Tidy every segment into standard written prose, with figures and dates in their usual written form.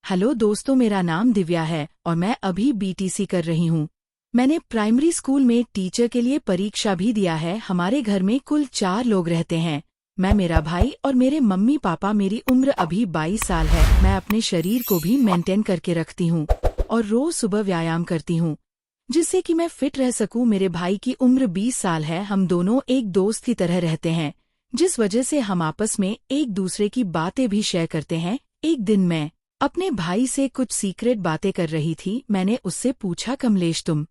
Hello दोस्तों, मेरा नाम दिव्या है और मैं अभी बीटीसी कर रही हूँ। मैंने प्राइमरी स्कूल में टीचर के लिए परीक्षा भी दिया है। हमारे घर में कुल 4 लोग रहते हैं। मैं, मेरा भाई और मेरे मम्मी पापा। मेरी उम्र अभी 22 साल है। मैं अपने शरीर को भी मेंटेन करके रखती हूँ और रोज सुबह व्यायाम करती हूँ जिससे कि मैं फिट रह सकूं। मेरे भाई की उम्र 20 साल है। हम दोनों एक दोस्त की तरह रहते हैं, जिस वजह से हम आपस में एक दूसरे की बातें भी शेयर करते हैं। एक दिन मैं अपने भाई से कुछ सीक्रेट बातें कर रही थी। मैंने उससे पूछा, कमलेश तुम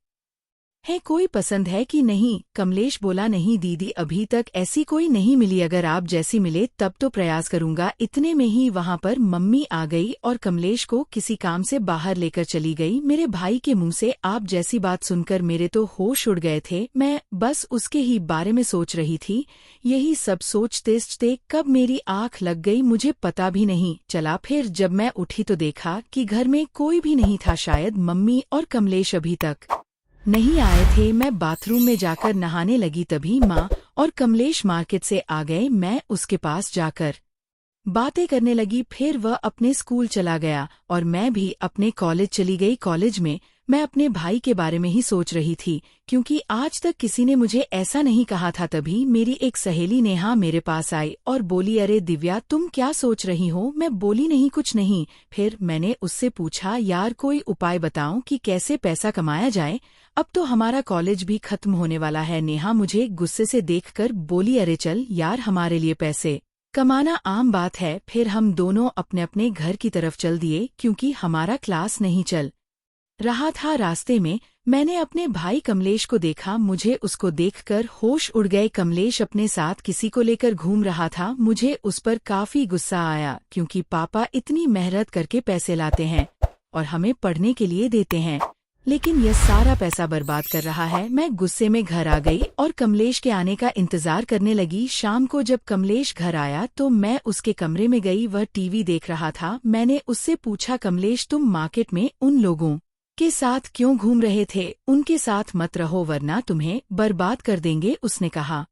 है कोई पसंद है कि नहीं? कमलेश बोला, नहीं दीदी, अभी तक ऐसी कोई नहीं मिली। अगर आप जैसी मिले तब तो प्रयास करूंगा। इतने में ही वहां पर मम्मी आ गई और कमलेश को किसी काम से बाहर लेकर चली गई। मेरे भाई के मुंह से आप जैसी बात सुनकर मेरे तो होश उड़ गए थे। मैं बस उसके ही बारे में सोच रही थी। यही सब सोचते सोचते कब मेरी आंख लग गई मुझे पता भी नहीं चला। फिर जब मैं उठी तो देखा कि घर में कोई भी नहीं था। शायद मम्मी और कमलेश अभी तक नहीं आए थे। मैं बाथरूम में जाकर नहाने लगी, तभी माँ और कमलेश मार्केट से आ गए। मैं उसके पास जाकर बातें करने लगी। फिर वह अपने स्कूल चला गया और मैं भी अपने कॉलेज चली गई। कॉलेज में मैं अपने भाई के बारे में ही सोच रही थी, क्योंकि आज तक किसी ने मुझे ऐसा नहीं कहा था। तभी मेरी एक सहेली नेहा मेरे पास आई और बोली, अरे दिव्या, तुम क्या सोच रही हो? मैं बोली, नहीं, कुछ नहीं। फिर मैंने उससे पूछा, यार कोई उपाय बताओ कि कैसे पैसा कमाया जाए, अब तो हमारा कॉलेज भी खत्म होने वाला है। नेहा मुझे गुस्से से देखकर बोली, अरे चल यार, हमारे लिए पैसे कमाना आम बात है। फिर हम दोनों अपने अपने घर की तरफ चल दिए, क्योंकि हमारा क्लास नहीं चल रहा था। रास्ते में मैंने अपने भाई कमलेश को देखा। मुझे उसको देखकर होश उड़ गए। कमलेश अपने साथ किसी को लेकर घूम रहा था। मुझे उस पर काफी गुस्सा आया, क्योंकि पापा इतनी मेहनत करके पैसे लाते हैं और हमें पढ़ने के लिए देते हैं, लेकिन यह सारा पैसा बर्बाद कर रहा है। मैं गुस्से में घर आ गई और कमलेश के आने का इंतजार करने लगी। शाम को जब कमलेश घर आया तो मैं उसके कमरे में गई। वह टीवी देख रहा था। मैंने उससे पूछा, कमलेश तुम मार्केट में उन लोगों के साथ क्यों घूम रहे थे? उनके साथ मत रहो वरना तुम्हें बर्बाद कर देंगे। उसने कहा,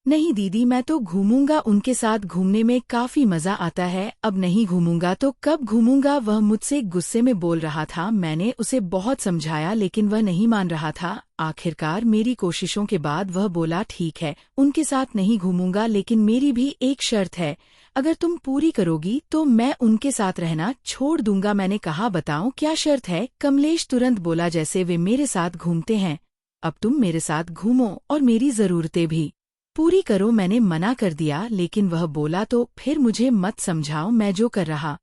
नहीं दीदी, मैं तो घूमूंगा, उनके साथ घूमने में काफी मजा आता है। अब नहीं घूमूंगा तो कब घूमूंगा? वह मुझसे गुस्से में बोल रहा था। मैंने उसे बहुत समझाया, लेकिन वह नहीं मान रहा था। आखिरकार मेरी कोशिशों के बाद वह बोला, ठीक है, उनके साथ नहीं घूमूंगा, लेकिन मेरी भी एक शर्त है। अगर तुम पूरी करोगी तो मैं उनके साथ रहना छोड़ दूंगा। मैंने कहा, बताओ क्या शर्त है? कमलेश तुरंत बोला, जैसे वे मेरे साथ घूमते हैं, अब तुम मेरे साथ घूमो और मेरी जरूरतें भी पूरी करो। मैंने मना कर दिया, लेकिन वह बोला, तो फिर मुझे मत समझाओ, मैं जो कर रहा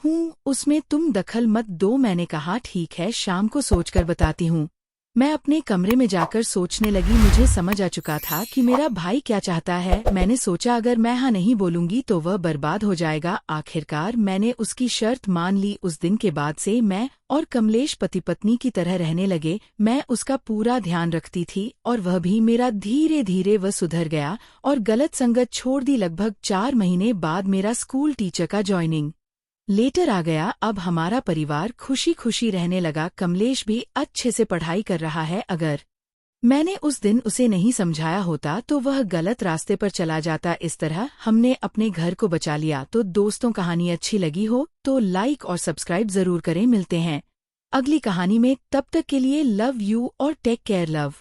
हूँ उसमें तुम दखल मत दो। मैंने कहा, ठीक है, शाम को सोचकर बताती हूँ। मैं अपने कमरे में जाकर सोचने लगी। मुझे समझ आ चुका था कि मेरा भाई क्या चाहता है। मैंने सोचा, अगर मैं हाँ नहीं बोलूंगी तो वह बर्बाद हो जाएगा। आखिरकार मैंने उसकी शर्त मान ली। उस दिन के बाद से मैं और कमलेश पति पत्नी की तरह रहने लगे। मैं उसका पूरा ध्यान रखती थी और वह भी मेरा। धीरे धीरे वह सुधर गया और गलत संगत छोड़ दी। लगभग 4 महीने बाद मेरा स्कूल टीचर का ज्वाइनिंग लेटर आ गया। अब हमारा परिवार खुशी खुशी रहने लगा। कमलेश भी अच्छे से पढ़ाई कर रहा है। अगर मैंने उस दिन उसे नहीं समझाया होता तो वह गलत रास्ते पर चला जाता। इस तरह हमने अपने घर को बचा लिया। तो दोस्तों, कहानी अच्छी लगी हो तो लाइक और सब्सक्राइब जरूर करें। मिलते हैं अगली कहानी में, तब तक के लिए लव यू और टेक केयर। लव।